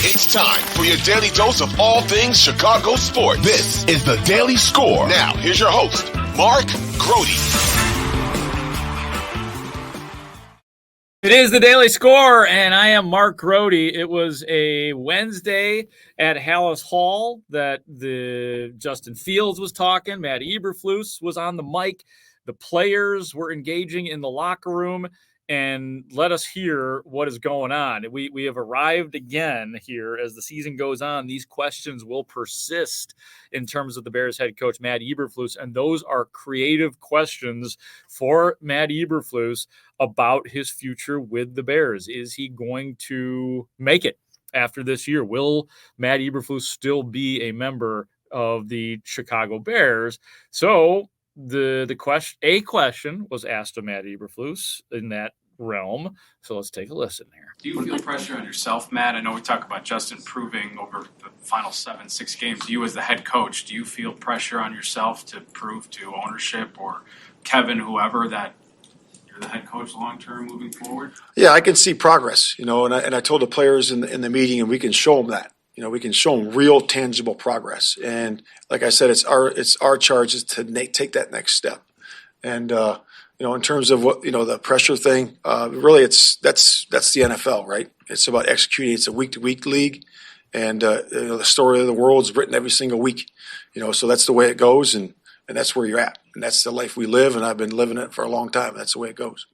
It's time for your daily dose of all things Chicago sports. This is the Daily Score. Now, here's your host, Mark Grote. It is the Daily Score, and I am Mark Grote. It was a Wednesday at Haugh that the Justin Fields was talking. Matt Eberflus was on the mic. The players were engaging in the locker room, and let us hear what is going on. We have arrived again here as the season goes on. These questions will persist in terms of the Bears head coach, Matt Eberflus, and those are creative questions for Matt Eberflus about his future with the Bears. Is he going to make it after this year? Will Matt Eberflus still be a member of the Chicago Bears? So the question was asked of Matt Eberflus in that realm. So let's take a listen here. Do you feel pressure on yourself, Matt? I know we talk about Justin proving over the final 6 games. You as the head coach, do you feel pressure on yourself to prove to ownership or Kevin, whoever, that you're the head coach long-term moving forward? Yeah, I can see progress, and I told the players in the meeting, and we can show them that. We can show them real, tangible progress. And like I said, it's our charge to take that next step. And in terms of what the pressure thing, really that's the NFL, right? It's about executing. It's a week-to-week league, and the story of the world is written every single week. So that's the way it goes, and that's where you're at, and that's the life we live. And I've been living it for a long time. That's the way it goes.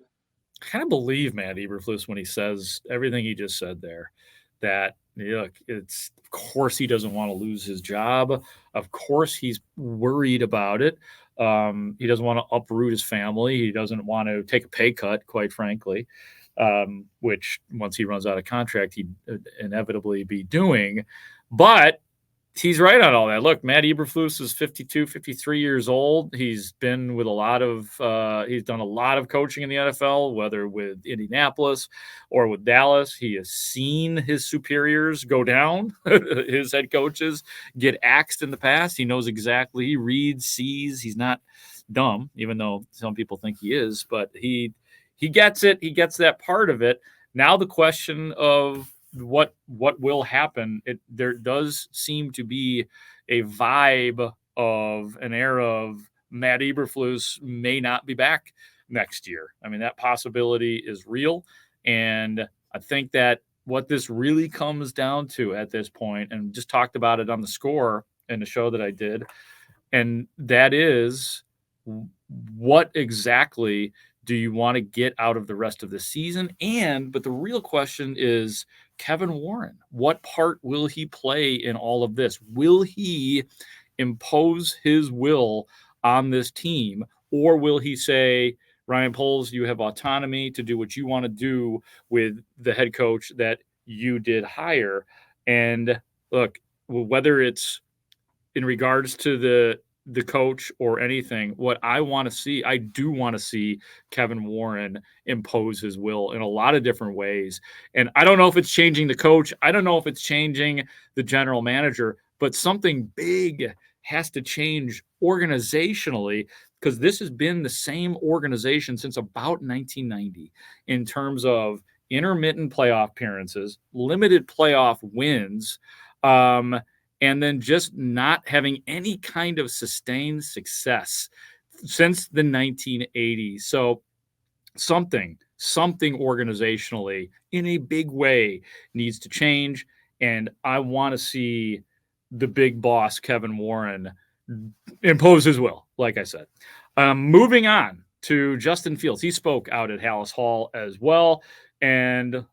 I kind of believe Matt Eberflus when he says everything he just said there. That look, it's of course he doesn't want to lose his job. Of course he's worried about it. He doesn't want to uproot his family. He doesn't want to take a pay cut, quite frankly, which once he runs out of contract, he'd inevitably be doing. But he's right on all that. Look, Matt Eberflus is 52, 53 years old. He's been with he's done a lot of coaching in the NFL, whether with Indianapolis or with Dallas. He has seen his superiors go down, his head coaches get axed in the past. He knows exactly, he reads, sees. He's not dumb, even though some people think he is, but he gets it. He gets that part of it. Now the question of what will happen, there does seem to be a vibe of an era of Matt Eberflus may not be back next year. I mean, that possibility is real. And I think that what this really comes down to at this point, and just talked about it on the Score in the show that I did, and that is, what exactly do you want to get out of the rest of the season? But the real question is, Kevin Warren, what part will he play in all of this? Will he impose his will on this team, or will he say, Ryan Poles, you have autonomy to do what you want to do with the head coach that you did hire? And look, whether it's in regards to the coach or anything, what I want to see, I do want to see Kevin Warren impose his will in a lot of different ways. And I don't know if it's changing the coach. I don't know if it's changing the general manager, but something big has to change organizationally, because this has been the same organization since about 1990 in terms of intermittent playoff appearances, limited playoff wins, and then just not having any kind of sustained success since the 1980s. So something organizationally in a big way needs to change. And I want to see the big boss, Kevin Warren, impose his will, like I said. Moving on to Justin Fields. He spoke out at Haugh as well. And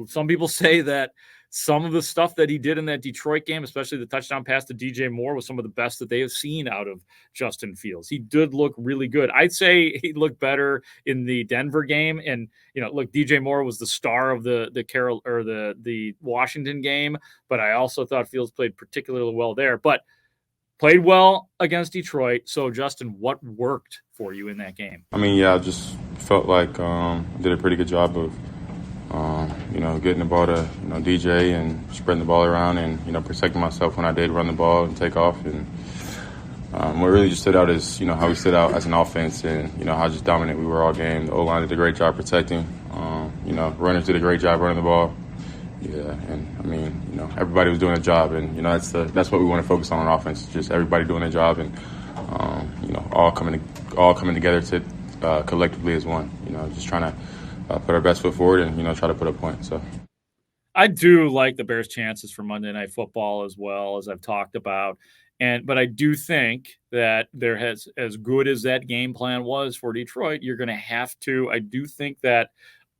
some people say that some of the stuff that he did in that Detroit game, especially the touchdown pass to DJ Moore, was some of the best that they have seen out of Justin Fields. He did look really good. I'd say he looked better in the Denver game. And, look, DJ Moore was the star of the Washington game, but I also thought Fields played particularly well there. But played well against Detroit. So, Justin, what worked for you in that game? I mean, I just felt like did a pretty good job of getting the ball to DJ and spreading the ball around and protecting myself when I did run the ball and take off. And what really just stood out is how we stood out as an offense and how just dominant we were all game. The O-line did a great job protecting. Runners did a great job running the ball, Yeah, and I mean, everybody was doing a job, and that's what we want to focus on offense. Just everybody doing their job, and all coming together to collectively as one. Just trying to put our best foot forward and try to put a point. So. I do like the Bears' chances for Monday Night Football as well, as I've talked about. But I do think that there has, as good as that game plan was for Detroit, you're going to have to. I do think that,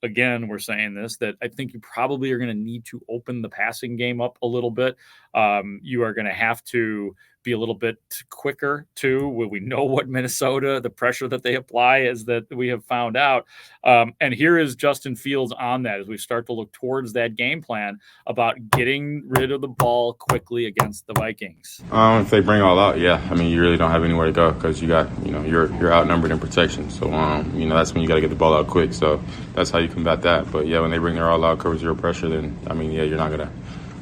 again, we're saying this, that I think you probably are going to need to open the passing game up a little bit. You are going to have to be a little bit quicker too. We know what Minnesota, the pressure that they apply is that we have found out. And here is Justin Fields on that as we start to look towards that game plan about getting rid of the ball quickly against the Vikings. If they bring all out, yeah. I mean, you really don't have anywhere to go because you got, you're outnumbered in protection. So, that's when you got to get the ball out quick. So that's how you combat that. But yeah, when they bring their all out cover zero pressure, then you're not gonna.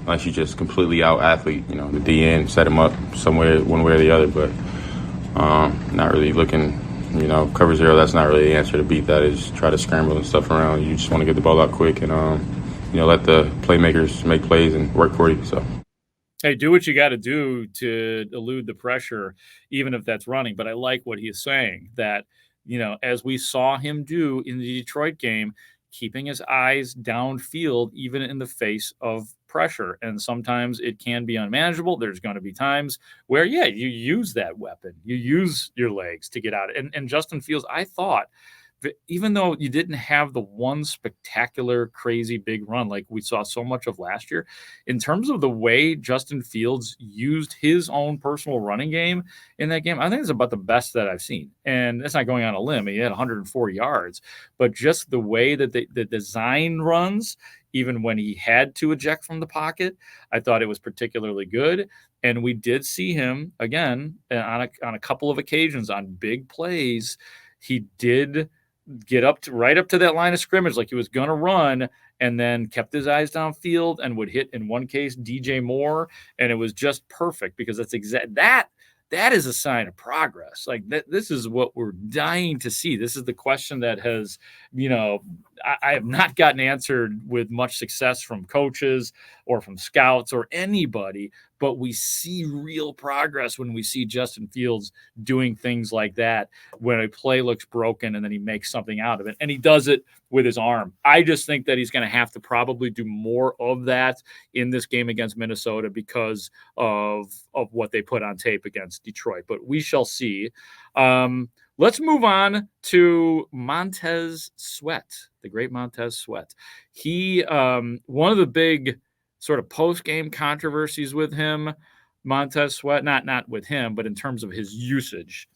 Unless you just completely out-athlete, the DN, set him up somewhere, one way or the other. But not really looking, cover zero, that's not really the answer to beat that is try to scramble and stuff around. You just want to get the ball out quick and, let the playmakers make plays and work for you. So. Hey, do what you got to do to elude the pressure, even if that's running. But I like what he's saying, that, as we saw him do in the Detroit game, keeping his eyes downfield, even in the face of pressure. And sometimes it can be unmanageable. There's going to be times where, you use that weapon. You use your legs to get out. And Justin Fields, I thought, even though you didn't have the one spectacular, crazy big run like we saw so much of last year, in terms of the way Justin Fields used his own personal running game in that game, I think it's about the best that I've seen. And that's not going on a limb. He had 104 yards, but just the way that the design runs, even when he had to eject from the pocket, I thought it was particularly good. And we did see him, again, on a couple of occasions on big plays. He did get right up to that line of scrimmage like he was going to run, and then kept his eyes downfield and would hit, in one case, DJ Moore. And it was just perfect because that's that is a sign of progress. Like this is what we're dying to see. This is the question that has, I have not gotten answered with much success from coaches or from scouts or anybody, but we see real progress when we see Justin Fields doing things like that, when a play looks broken and then he makes something out of it. And he does it with his arm. I just think that he's going to have to probably do more of that in this game against Minnesota because of what they put on tape against Detroit. But we shall see. Let's move on to Montez Sweat, the great Montez Sweat. He, one of the big sort of post-game controversies with him, Montez Sweat, not with him, but in terms of his usage,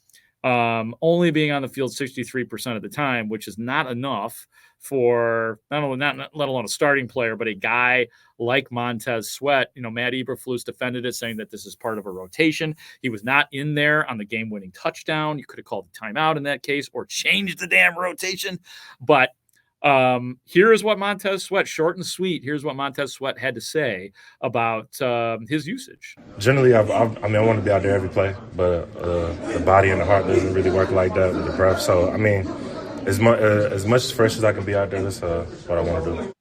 only being on the field 63% of the time, which is not enough for not let alone a starting player, but a guy like Montez Sweat. Matt Eberflus defended it, saying that this is part of a rotation. He was not in there on the game-winning touchdown. You could have called the timeout in that case or changed the damn rotation. But here is what Montez Sweat, short and sweet, here's what Montez Sweat had to say about his usage. Generally, I want to be out there every play, but the body and the heart doesn't really work like that with the prep. So, as much fresh as I can be out there, that's what I want to do.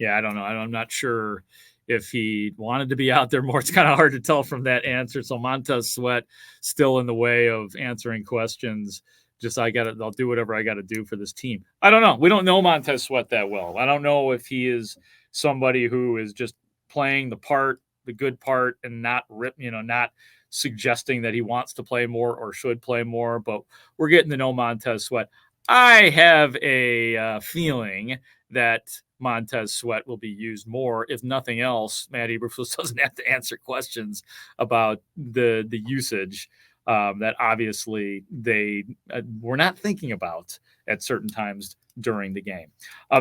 Yeah, I don't know. I'm not sure if he wanted to be out there more. It's kind of hard to tell from that answer. So Montez Sweat still in the way of answering questions. I'll do whatever I got to do for this team. I don't know. We don't know Montez Sweat that well. I don't know if he is somebody who is just playing the part, the good part, and not suggesting that he wants to play more or should play more. But we're getting to know Montez Sweat. I have a feeling that Montez Sweat will be used more. If nothing else, Matt Eberflus doesn't have to answer questions about the usage that obviously they were not thinking about at certain times during the game.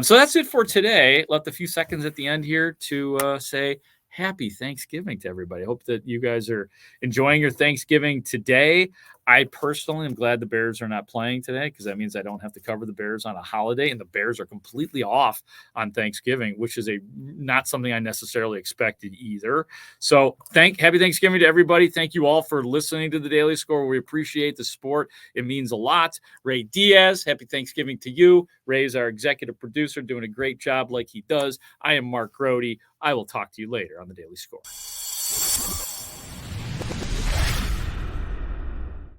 So that's it for today. Left a few seconds at the end here to say happy Thanksgiving to everybody. Hope that you guys are enjoying your Thanksgiving today. I personally am glad the Bears are not playing today because that means I don't have to cover the Bears on a holiday, and the Bears are completely off on Thanksgiving, which is not something I necessarily expected either. So happy Thanksgiving to everybody. Thank you all for listening to the Daily Score. We appreciate the support. It means a lot. Ray Diaz, happy Thanksgiving to you. Ray is our executive producer, doing a great job like he does. I am Mark Grote. I will talk to you later on the Daily Score.